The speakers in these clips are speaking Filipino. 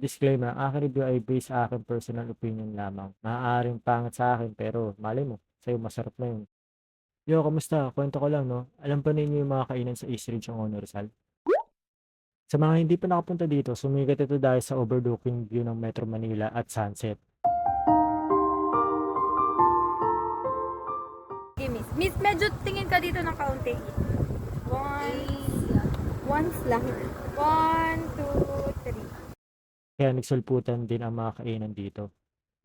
Disclaimer, ang aking review ay based sa aking personal opinion lamang. Maaaring pangit sa akin pero malay mo, sa'yo masarap na yun. Yo, kamusta? Kwento ko lang, no? Alam pa ninyo yung mga kainan sa East Ridge ang Honor Rizal? Sa mga hindi pa nakapunta dito, sumikat ito dahil sa overlooking view ng Metro Manila at sunset. Okay, miss. Miss, medyo tingin ka dito ng kaunti. Once lang. 1, 2, 3. Kaya nagsulputan din ang mga kainan dito.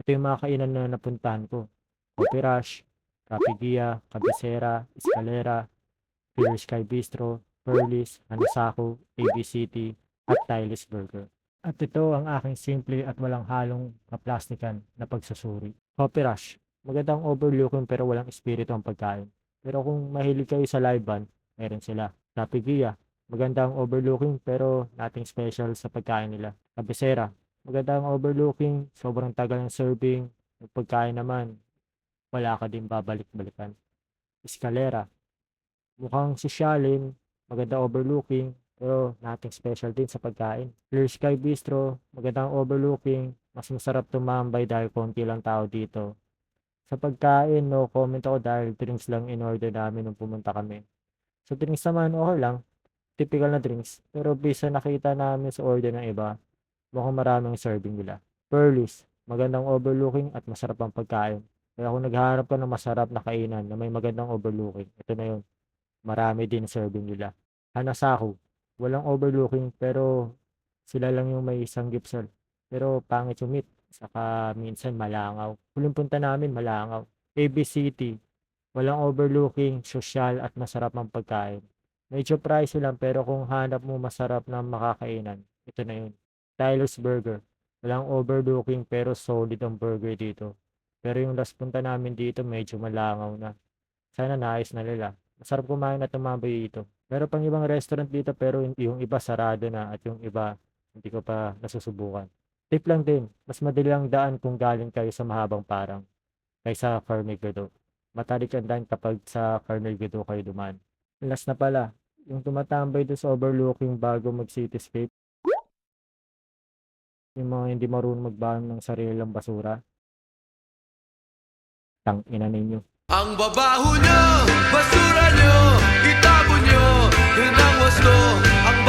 Ito yung mga kainan na napuntahan ko. Coffee Rush, Rapidia, Cabecera, Escalera, Clear Sky Bistro, Pearlis, Hanasaku, AB City, at Tyler's Burger. At ito ang aking simple at walang halong kaplastikan na pagsusuri. Coffee Rush, magandang overlooking pero walang espiritu ang pagkain. Pero kung mahilig kayo sa live band, meron sila. Rapidia, magandang overlooking pero nothing special sa pagkain nila. Cabecera, magandang overlooking, sobrang tagal ng serving. Yung pagkain naman, wala ka din babalik-balikan. Escalera, mukhang sosyalin, maganda overlooking, pero nothing special din sa pagkain. Clear Sky Bistro, magandang overlooking, mas masarap tumambay dahil konti lang tao dito. Sa pagkain, no comment ako dahil drinks lang in order namin nung pumunta kami. Sa drinks naman, okay lang. Typical na drinks. Pero based sa nakita namin sa order ng iba, mukhang maraming serving nila. Pearlies, magandang overlooking at masarap ang pagkain. Kaya kung naghahanap ka ng masarap na kainan na may magandang overlooking, ito na yun. Marami din serving nila. Hanasaku, walang overlooking pero sila lang yung may isang gipsel. Pero pangit yung meat. Saka minsan malangaw. Huling punta namin malangaw. AB City, walang overlooking, sosyal at masarap ang pagkain. Medyo pricey lang pero kung hanap mo masarap na makakainan, ito na yun. Tyler's Burger, walang overlooking pero solid ang burger dito. Pero yung last punta namin dito medyo malangaw na. Sana naayos na nila. Masarap kumain at tumambay dito. Meron pang ibang restaurant dito pero yung iba sarado na at yung iba hindi ko pa nasusubukan. Tip lang din, mas madali ang daan kung galing kayo sa mahabang parang kaysa Carmigado. Matarik ang daan kapag sa Carmigado kayo dumaan. Last na pala, yung tumatambay doon sa overlooking bago mag-cityscape. Yung mga hindi marunong magbahan ng sarilang basura. Tang ina ninyo. Ang babaho nyo, basura nyo, itapon nyo, yun ang wasto. Ang